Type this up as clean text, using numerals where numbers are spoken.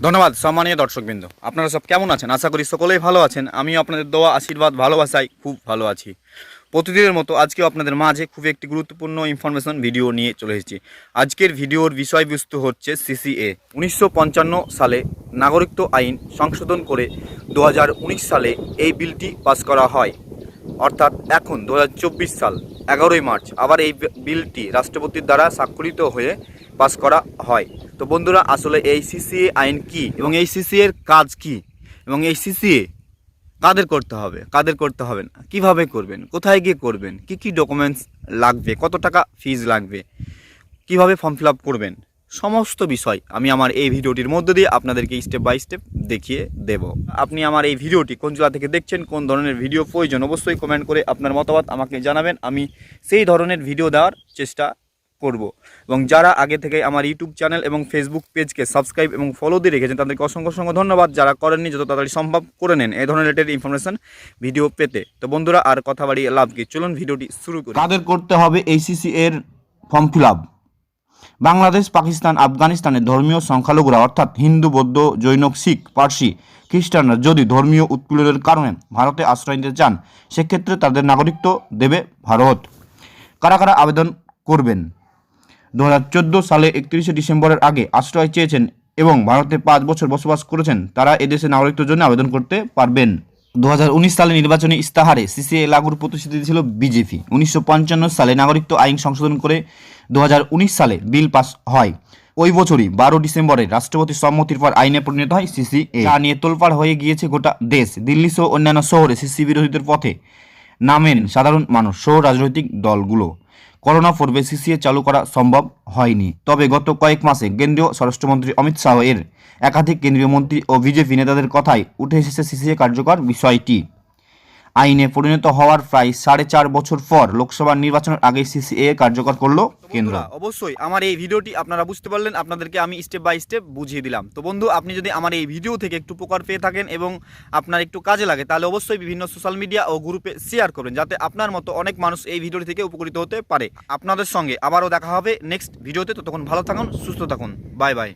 ধন্যবাদ সম্মানীয় দর্শকবৃন্দ, আপনারা সব কেমন আছেন? আশা করি সকলেই ভালো আছেন। আমিও আপনাদের দোয়া, আশীর্বাদ, ভালোবাসায় খুব ভালো আছি। প্রতিদিনের মতো আজকেও আপনাদের মাঝে খুব একটি গুরুত্বপূর্ণ ইনফরমেশন ভিডিও নিয়ে চলে এসেছি। আজকের ভিডিওর বিষয়বস্তু হচ্ছে সিসিএ। 1955 সালে নাগরিকত্ব আইন সংশোধন করে 2019 সালে এই বিলটি পাস করা হয়। অর্থাৎ এখন 2024 সাল 11ই মার্চ আবার এই বিলটি রাষ্ট্রপতির দ্বারা স্বাক্ষরিত হয়ে পাস করা হয়। তো বন্ধুরা, আসলে এই সিসিএ আইন কি এবং এই সিসিএর কাজ কি এবং এই সিসিএ কাদের করতে হবে, কাদের করতে হবে না, কীভাবে করবেন, কোথায় গিয়ে করবেন, কি কি ডকুমেন্টস লাগবে, কত টাকা ফিজ লাগবে, কিভাবে ফর্ম ফিল আপ করবেন, সমস্ত বিষয় আমি আমার এই ভিডিওটির মধ্য দিয়ে আপনাদেরকে স্টেপ বাই স্টেপ দেখিয়ে দেব। আপনি আমার এই ভিডিওটি কোন জেলা থেকে দেখছেন, কোন ধরনের ভিডিও প্রয়োজন, অবশ্যই কমেন্ট করে আপনার মতামত আমাকে জানাবেন। আমি সেই ধরনের ভিডিও দেওয়ার চেষ্টা করব। এবং যারা আগে থেকে আমার ইউটিউব চ্যানেল এবং ফেসবুক পেজকে সাবস্ক্রাইব এবং ফলো দিয়ে রেখেছেন তাদেরকে অসংখ্য অসংখ্য ধন্যবাদ। যারা করেননি যত তাড়াতাড়ি সম্ভব করে নেন এই ধরনের রিলেটেড ইনফরমেশন ভিডিও পেতে। তো বন্ধুরা, আর কথা বাড়িয়ে লাভ কি, চলুন ভিডিওটি শুরু করি। কাদের করতে হবে এইচসিসি এর form fill up? Bangladesh, Pakistan, আফগানিস্তানের ধর্মীয় সংখ্যালঘুরা অর্থাৎ হিন্দু, বৌদ্ধ, জৈন, শিখ, পার্সি, খ্রিস্টানরা যদি ধর্মীয় উৎপীড়নের কারণে ভারতে আশ্রয় নিতে চান সেক্ষেত্রে তাদের নাগরিকত্ব দেবে ভারত। কারা কারা আবেদন করবেন? 2014 সালে 31শে ডিসেম্বরের আগে আশ্রয় চেয়েছেন এবং ভারতে 5 বছর বসবাস করেছেন তারা এদেশে নাগরিকত্বের জন্য আবেদন করতে পারবেন। 2019 সালে নির্বাচনী ইস্তাহারে সিসিএ লাগুর প্রতিশ্রুতি ছিল বিজেপি। 1955 সালে নাগরিকত্ব আইন সংশোধন করে 2019 সালে বিল পাস হয়। ওই বছরই 12 ডিসেম্বরে রাষ্ট্রপতির সম্মতির পর আইনে পরিণত হয় সিসিএ। যা নিয়ে তোলপাড় হয়ে গিয়েছে গোটা দেশ। দিল্লি সহ অন্যান্য শহরে সিসি বিরোধীদের পথে নামেন সাধারণ মানুষ সহ রাজনৈতিক দলগুলো। করোনা পূর্বে সিসিএ চালু করা সম্ভব হয়নি, তবে গত কয়েক মাসে কেন্দ্রীয় স্বরাষ্ট্রমন্ত্রী অমিত শাহ এর একাধিক কেন্দ্রীয় মন্ত্রী ও বিজেপি নেতাদের কথায় উঠে এসেছে সিসিএ কার্যকর বিষয়টি। আইনে পরিণত হওয়ার প্রায় 4.5 বছর পর লোকসভা নির্বাচনের আগে সিসিএ কার্যকর করল কেন্দ্র। অবশ্যই আমার এই ভিডিওটি আপনারা বুঝতে পারলেন, আপনাদেরকে আমি স্টেপ বাই স্টেপ বুঝিয়ে দিলাম। তো বন্ধু, আপনি যদি আমার এই ভিডিও থেকে একটু উপকার পেয়ে থাকেন এবং আপনার একটু কাজে লাগে তাহলে অবশ্যই বিভিন্ন সোশ্যাল মিডিয়া ও গ্রুপে শেয়ার করবেন, যাতে আপনার মতো অনেক মানুষ এই ভিডিওটি থেকে উপকৃত হতে পারে। আপনাদের সঙ্গে আবারও দেখা হবে নেক্সট ভিডিওতে। ততক্ষণ ভালো থাকুন, সুস্থ থাকুন, বাই বাই।